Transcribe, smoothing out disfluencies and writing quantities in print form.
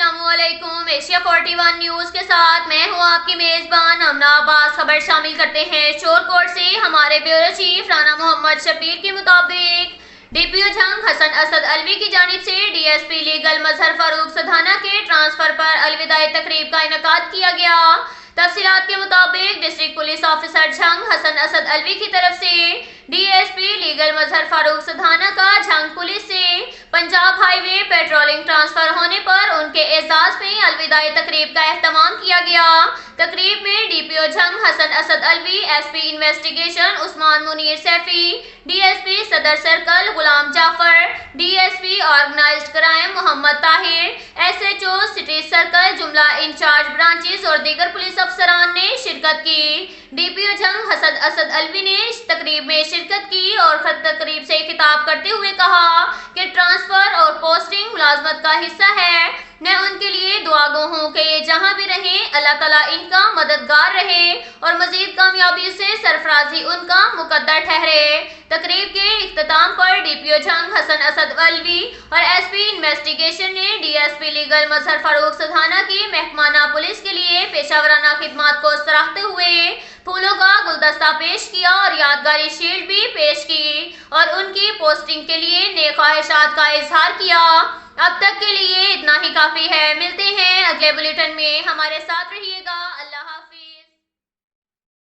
अस्सलाम वालेकुम। Asia 41 news के साथ मैं हूं आपकी मेजबान अमना अब्बास। खबर शामिल करते हैं शोरकोट से। हमारे ब्यूरो चीफ राना मोहम्मद शब्बीर के मुताबिक डीपीओ जंग हसन असद अलवी की जानिब से डीएसपी लीगल मजहर फारूक सधाना के ट्रांसफर पर अलविदाई तकरीब का इनेकाद किया गया। तफसीलात के मुताबिक district police officer Jhang Hasan Asad Alvi की तरफ से डीएसपी लीगल मजहर फारूक सधाना का झंग पुलिस से पंजाब हाईवे पेट्रोलिंग ट्रांसफर होने पर उनके एजाज में अलविदाई तकरीब का एहतमाम किया गया। तकरीब में DPO Jhang Hasan Asad Alvi, SP investigation Usman Munir Saifi, DSP Saddar circle Ghulam Jafar, DSP organised crime Mohammad Tahir, SHO city circle जुमला इंचार्ज ब्रांचेस और दीगर पुलिस अफसरान ने शिरकत की। डीपीओ झंग हसन असद अलवी ने तकरीब में शिरकत की और तकरीब से खिताब करते हुए कहा कि ट्रांसफर और पोस्टिंग मुलाजमत का हिस्सा है। मैं उनके लिए दुआ गो हूँ कि ये जहाँ भी रहें अल्लाह ताला इनका मददगार रहे और मजीद कामयाबी से सरफराजी उनका मुकद्दर ठहरे। तकरीब के इख्तिताम पर डीपीओ झंग हसन असद अलवी और एसपी इन्वेस्टिगेशन ने डीएसपी लीगल मजहर फारूक सधाना की महकमाना पुलिस के लिए पेशावराना खिदमात को सराहते हुए फूलों का गुलदस्ता पेश किया और यादगारी शील्ड भी पेश की और उनकी पोस्टिंग के लिए नेक ख्वाहिशात का इजहार किया। अब तक के लिए इतना ही काफी है। मिलते हैं अगले बुलेटिन में, हमारे साथ रहिएगा। अल्लाह हाफ़िज़।